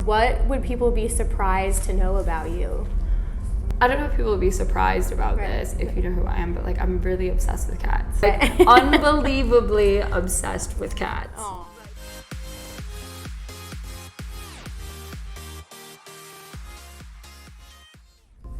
what would people be surprised to know about you? I don't know if people would be surprised about this if you know who I am, but like I'm really obsessed with cats. Like unbelievably obsessed with cats. Aww.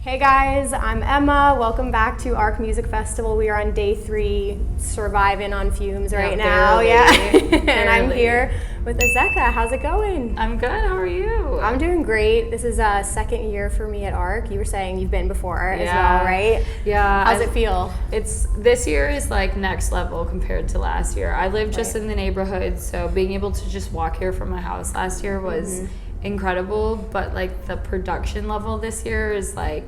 Hey guys, I'm Emma. Welcome back to ARC Music Festival. We are on day 3, surviving on fumes right now. And I'm here with Azzecca. How's it going? I'm good. How are you? I'm doing great. This is a second year for me at ARC. You were saying you've been before as well, right? Yeah. How's it feel? This year is like next level compared to last year. I live just in the neighborhood, so being able to just walk here from my house last year was incredible, but like the production level this year is like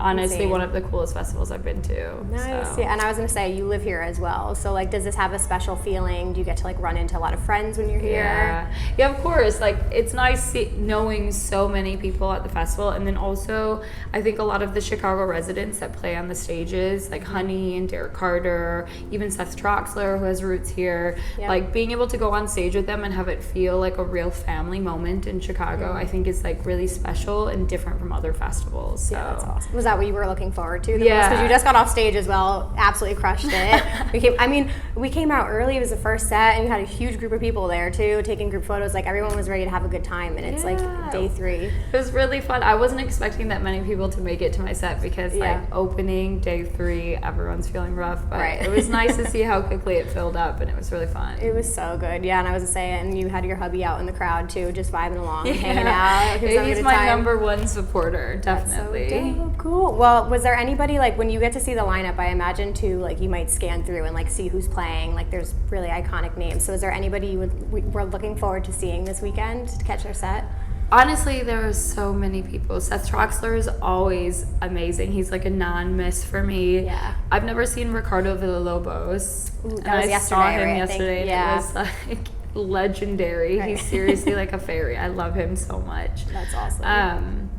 honestly one of the coolest festivals I've been to. Nice. So. Yeah, and I was gonna say you live here as well, so like does this have a special feeling? Do you get to like run into a lot of friends when you're here? Yeah, of course. Like it's nice knowing so many people at the festival, and then also I think a lot of the Chicago residents that play on the stages, like Honey and Derek Carter, even Seth Troxler who has roots here, like being able to go on stage with them and have it feel like a real family moment in Chicago, I think is like really special and different from other festivals. So. Yeah, that's awesome. Was that what you were looking forward to? Because you just got off stage as well, absolutely crushed it. We came out early. It was the first set, and you had a huge group of people there too, taking group photos. Like everyone was ready to have a good time, and it's like day 3. It was really fun. I wasn't expecting that many people to make it to my set because like opening day 3, everyone's feeling rough, but it was nice to see how quickly it filled up, and it was really fun. It was so good, and I was saying, and you had your hubby out in the crowd too, just vibing along, hanging out. He's my number 1 supporter, definitely. That's so dope. Cool. Well, was there anybody, like, when you get to see the lineup, I imagine, too, like, you might scan through and, like, see who's playing. Like, there's really iconic names. So is there anybody you were looking forward to seeing this weekend to catch their set? Honestly, there are so many people. Seth Troxler is always amazing. He's, like, a non-miss for me. Yeah. I've never seen Ricardo Villalobos. That was yesterday, saw him right? yesterday, and it was, like, legendary. He's seriously, like, a fairy. I love him so much. That's awesome.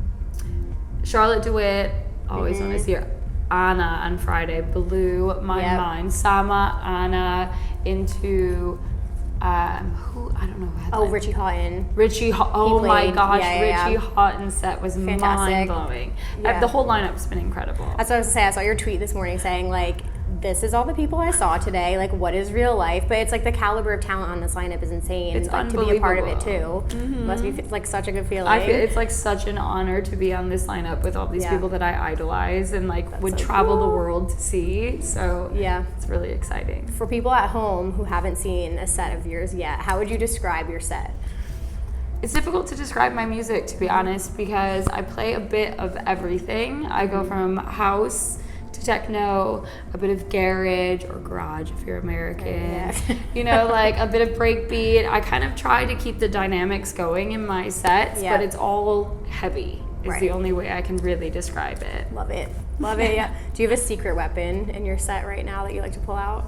Charlotte DeWitt. Always want to see her. Anna on Friday blew my mind. Sama, Anna, into who I don't know. Oh, Richie Houghton. Oh my gosh, Richie Houghton's set was mind blowing. The whole lineup's been incredible. That's what I was gonna say. I saw your tweet this morning saying like, this is all the people I saw today. Like, what is real life? But it's like the caliber of talent on this lineup is insane. It's like, to be a part of it too. Must be like such a good feeling. I feel it's like such an honor to be on this lineup with all these people that I idolize and like would travel the world to see. So it's really exciting. For people at home who haven't seen a set of yours yet, how would you describe your set? It's difficult to describe my music, to be honest, because I play a bit of everything. I go from house to techno, a bit of garage or garage if you're American, you know, like a bit of breakbeat. I kind of try to keep the dynamics going in my sets, but it's all heavy is the only way I can really describe it. Love it. Love it, Do you have a secret weapon in your set right now that you like to pull out?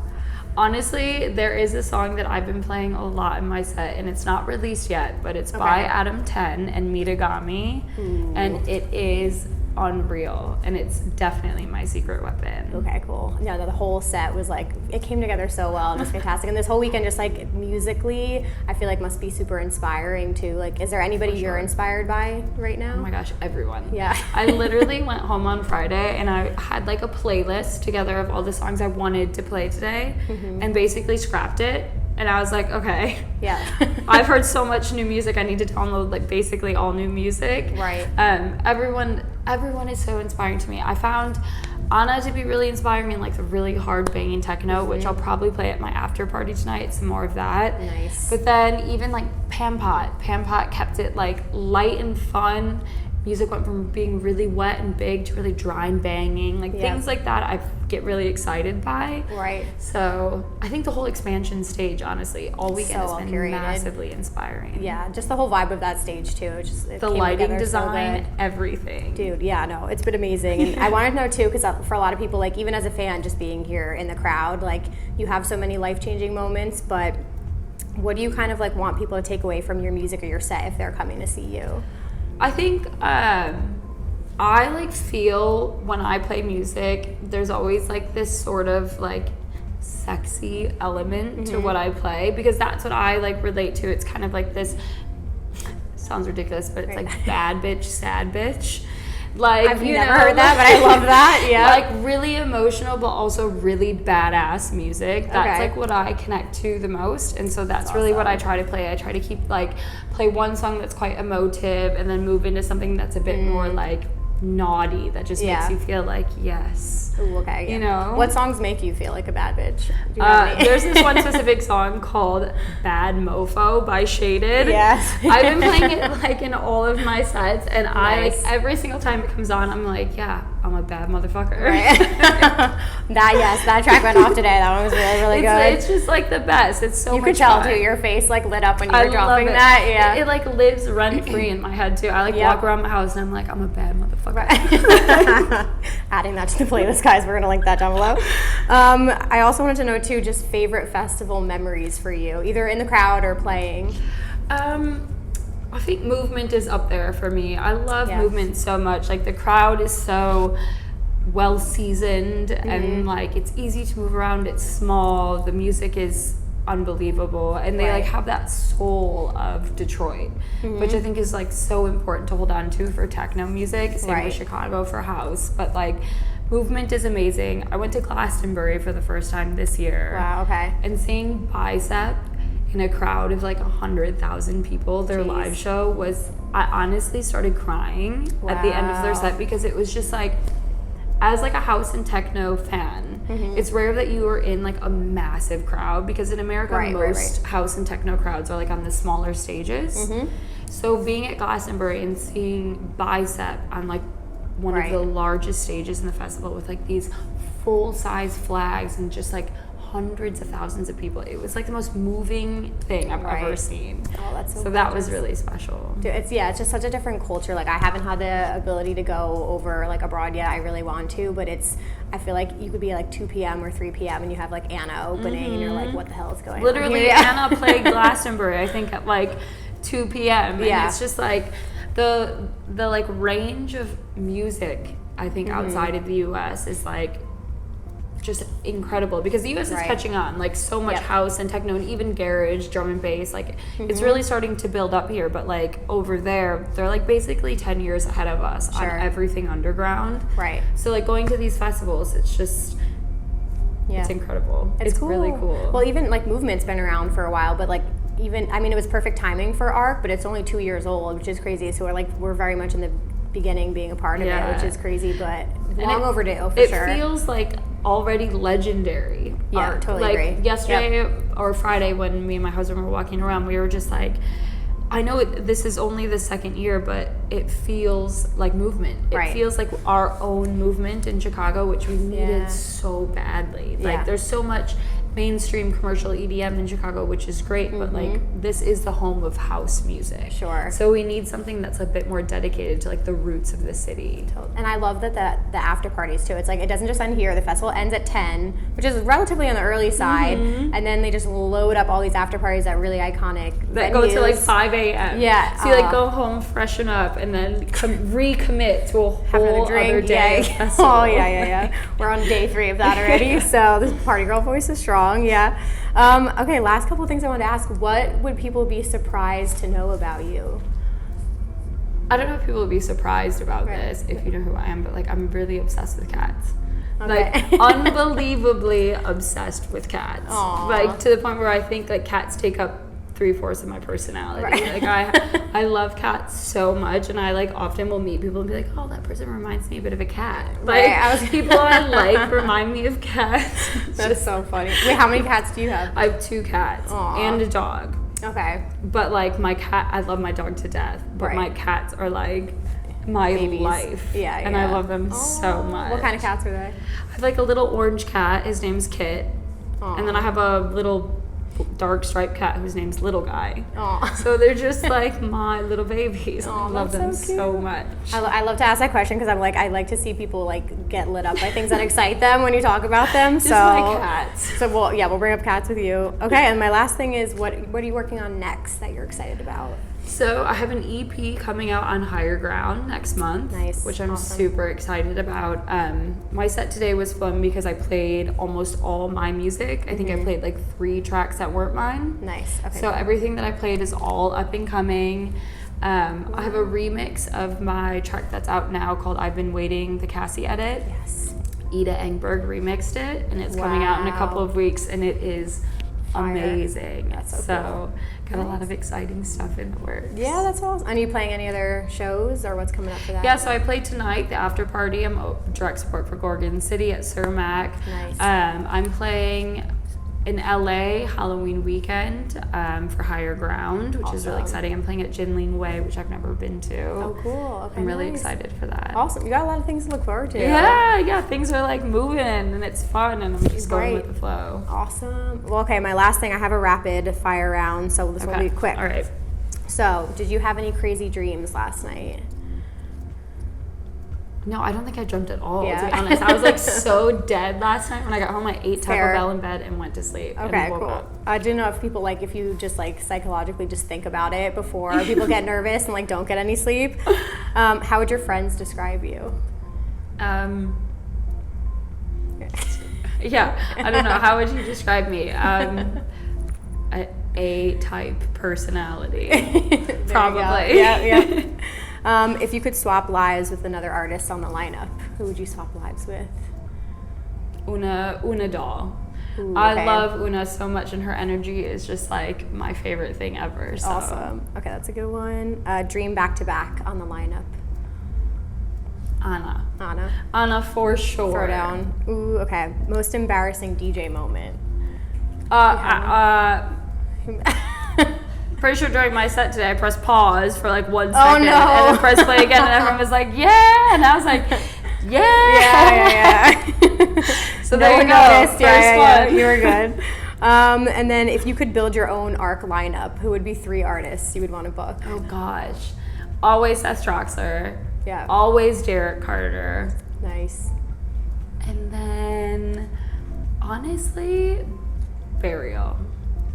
Honestly, there is a song that I've been playing a lot in my set, and it's not released yet, but it's by Adam 10 and Mitagami, and it is unreal, and it's definitely my secret weapon. Okay, cool. Yeah, the whole set was like, it came together so well. It was fantastic. And this whole weekend, just like musically, I feel like must be super inspiring too. Like, is there anybody you're inspired by right now? Oh my gosh, everyone. Yeah. I literally went home on Friday and I had like a playlist together of all the songs I wanted to play today and basically scrapped it. And I was like, okay. Yeah. I've heard so much new music. I need to download like basically all new music. Right. Everyone is so inspiring to me. I found Anna to be really inspiring in like the really hard banging techno, which I'll probably play at my after party tonight. Some more of that. Nice. But then even like Pam Pot kept it like light and fun. Music went from being really wet and big to really dry and banging. Like things like that I get really excited by. Right. So I think the whole expansion stage, honestly, all weekend has been curated. massively inspiring. Yeah, just the whole vibe of that stage too. It the came lighting so design, everything. Dude, no, it's been amazing. And I wanted to know too, because for a lot of people, like even as a fan, just being here in the crowd, like you have so many life-changing moments, but what do you kind of like want people to take away from your music or your set if they're coming to see you? I think I like feel when I play music, there's always like this sort of like sexy element to what I play, because that's what I like relate to. It's kind of like this sounds ridiculous, but it's like bad bitch, sad bitch. Like, I've never heard that, but I love that. Yeah. Like really emotional, but also really badass music. That's like what I connect to the most. And so that's really what I try to play. I try to keep play one song that's quite emotive and then move into something that's a bit more like naughty, that just makes you feel like, yes. Ooh, okay. You know? What songs make you feel like a bad bitch? There's this one specific song called Bad Mofo by Shaded. Yes. I've been playing it like in all of my sets, and I like every single time it comes on, I'm like, yeah, I'm a bad motherfucker. Right. that track went off today. That one was really good. It's just like the best. It's so you much could tell fun. too. Your face like lit up when you were dropping that. Yeah. It like lives rent free in my head too. I like walk around my house and I'm like, I'm a bad motherfucker. Right. Adding that to the playlist, guys. We're gonna link that down below. I also wanted to know too, just favorite festival memories for you, either in the crowd or playing. I think Movement is up there for me. I love Movement so much. Like the crowd is so well seasoned and like it's easy to move around. It's small. The music is unbelievable, and they like have that soul of Detroit, which I think is like so important to hold on to for techno music. Same with Chicago for house, but like Movement is amazing. I went to Glastonbury for the first time this year. Wow. Okay. And seeing Bicep in a crowd of like 100,000 people, their live show was, I honestly started crying at the end of their set, because it was just like, as like a house and techno fan, it's rare that you are in like a massive crowd, because in America most house and techno crowds are like on the smaller stages. So being at Glastonbury and seeing Bicep on like one of the largest stages in the festival with like these full-size flags and just like hundreds of thousands of people, it was like the most moving thing I've ever seen. Oh, that's so that was really special. Dude, it's just such a different culture. Like I haven't had the ability to go over like abroad yet. I really want to, but I feel like you could be like 2 p.m. or 3 p.m. and you have like Anna opening and you're like, what the hell is going on? Literally, Anna played Glastonbury, I think at like 2 p.m. And it's just like the like range of music, I think outside of the US is like just incredible, because the US is catching on like so much house and techno and even garage, drum and bass, like it's really starting to build up here, but like over there they're like basically 10 years ahead of us on everything underground. So like going to these festivals, it's just it's incredible. It's cool. Really cool. Well, even like Movement's been around for a while, but like even, I mean, it was perfect timing for ARC, but it's only 2 years old, which is crazy. So we're very much in the beginning being a part of it, which is crazy, but long overdue for sure. It feels like already legendary art. Totally like agree. Yesterday or Friday when me and my husband were walking around, we were just like, I know this is only the second year, but it feels like Movement. It feels like our own movement in Chicago, which we needed so badly. Like there's so much mainstream commercial EDM in Chicago, which is great, but like this is the home of house music. So we need something that's a bit more dedicated to like the roots of the city. And I love that the after parties too. It's like it doesn't just end here. The festival ends at 10, which is relatively on the early side, and then they just load up all these after parties at really iconic that venues. go to like 5 a.m. So you like go home, freshen up, and then recommit to a whole other day. We're on day 3 of that already. So this party girl voice is strong. Okay, last couple of things I wanted to ask. What would people be surprised to know about you? I don't know if people would be surprised about this if you know who I am, but like I'm really obsessed with cats. Like unbelievably obsessed with cats. Like to the point where I think like cats take up 3/4 of my personality. Like I love cats so much, and I like often will meet people and be like, oh, that person reminds me a bit of a cat. Like people I like remind me of cats. That's so funny. Wait, how many cats do you have? I have 2 cats and a dog. Okay. But like my cat, I love my dog to death, but my cats are like my life. And I love them so much. What kind of cats are they? I have like a little orange cat, his name's Kit. And then I have a little dark striped cat whose name's Little Guy. So they're just like my little babies. I love them so much. I love to ask that question because I'm like, I like to see people like get lit up by things that excite them when you talk about them. Just like cats. So we'll bring up cats with you. Okay, and my last thing is what are you working on next that you're excited about? So I have an EP coming out on Higher Ground next month, which I'm super excited about. My set today was fun because I played almost all my music. I think I played like 3 tracks that weren't mine. Nice. Okay. So everything that I played is all up and coming. I have a remix of my track that's out now called I've Been Waiting, the Cassie edit. Yes. Ida Engberg remixed it, and it's coming out in a couple of weeks, and it is amazing. That's so cool. Got a lot of exciting stuff in the works. Yeah, that's awesome. Are you playing any other shows, or what's coming up for that? Yeah, so I played tonight, the after party. I'm direct support for Gorgon City at Cermak. Nice. I'm playing in LA Halloween weekend for Higher Ground, which is really exciting. I'm playing at Jinling Way, which I've never been to. Oh, cool. Okay, I'm really nice. excited for that. Awesome. You got a lot of things to look forward to. Yeah, things are like moving and it's fun and I'm just going with the flow. Awesome. Well, okay, my last thing, I have a rapid fire round, so this will be quick. All right. So, did you have any crazy dreams last night? No, I don't think I dreamt at all, Yeah. to be honest. I was like so dead last night. When I got home, I ate Taco Fair. Bell in bed and went to sleep. Okay, and woke cool. up. I do know if people like, if you just like psychologically just think about it before people get nervous and like don't get any sleep. How would your friends describe you? Yeah, I don't know. How would you describe me? A-type personality, probably. Yeah. If you could swap lives with another artist on the lineup, who would you swap lives with? Una Doll. Ooh, I okay. love Una so much, and her energy is just like my favorite thing ever. So. Awesome. Okay, that's a good one. Dream back-to-back on the lineup. Anna for sure. Throw down. Ooh, okay. Most embarrassing DJ moment. Pretty sure during my set today I pressed pause for like 1 second no. and then pressed play again and everyone was like, yeah, and I was like, Yeah. So No there you one go. noticed. Yeah. First You were good. And then if you could build your own ARC lineup, who would be 3 artists you would want to book? Oh gosh. Always Seth Troxler. Yeah. Always Derek Carter. Nice. And then honestly, Burial.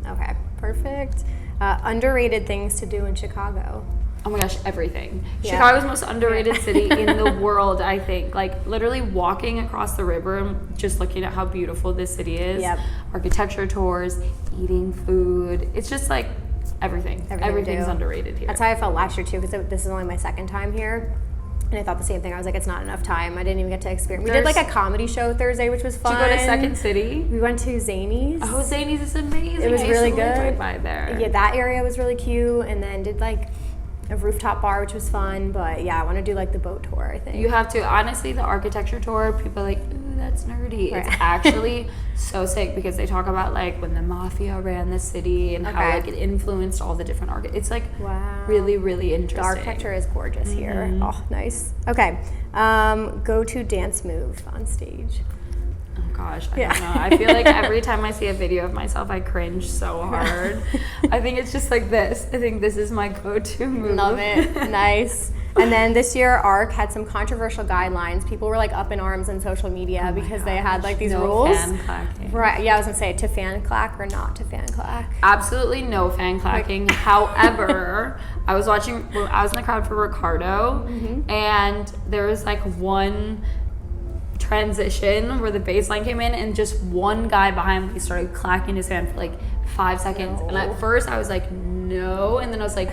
Okay, perfect. Underrated things to do in Chicago. Oh my gosh, everything. Yeah. Chicago's most underrated city in the world, I think. Like literally walking across the river and just looking at how beautiful this city is. Yep. Architecture tours, eating food. It's just like everything. Everything's underrated here. That's how I felt last year too, because this is only my 2nd time here. And I thought the same thing. I was like, it's not enough time. I didn't even get to experience. We did like a comedy show Thursday, which was fun. Did you go to Second City? We went to Zanies. Oh, Zanies is amazing. It was I used really to live good. right by there. Yeah, that area was really cute. And then did like a rooftop bar, which was fun. But yeah, I want to do like the boat tour, I think. You have to. Honestly, the architecture tour, people are like, ooh, that's nerdy. Right. It's actually so sick because they talk about like when the mafia ran the city and how like it influenced all the different It's like really, really interesting. The architecture is gorgeous here. Oh, nice. Okay. Go to dance move on stage. Oh gosh, I don't know. I feel like every time I see a video of myself, I cringe so hard. I think it's just like this. I think this is my go-to move. Love it. Nice. And then this year, ARC had some controversial guidelines. People were like up in arms on social media because they had like these rules. Fanclacking. Right. Yeah, I was gonna say to fan clack or not to fan clack. Absolutely no fanclacking. However, I was in the crowd for Ricardo, and there was like one transition where the bass line came in and just one guy behind me started clacking his hand for like 5 seconds. And at first I was like, no. And then I was like,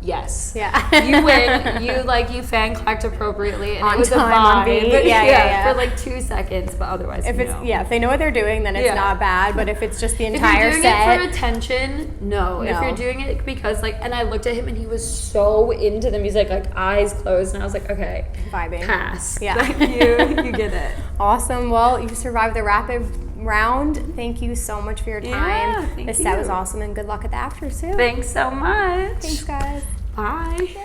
yes. Yeah. You win. You fan clacked appropriately and On it was time, a vibe. on beat. But Yeah. for like 2 seconds, but otherwise If no. if they know what they're doing, then it's not bad. But if it's just the entire if you're doing set, it for attention, no. If No. you're doing it because and I looked at him and he was so into the music, like eyes closed, and I was like, okay, vibing. pass. Yeah. Like, you get it. Awesome. Well, you survived the rapid round. Thank you so much for your time. Yeah, thank This set was you. awesome, and good luck at the afters too. Thanks so much. Thanks, guys. Bye.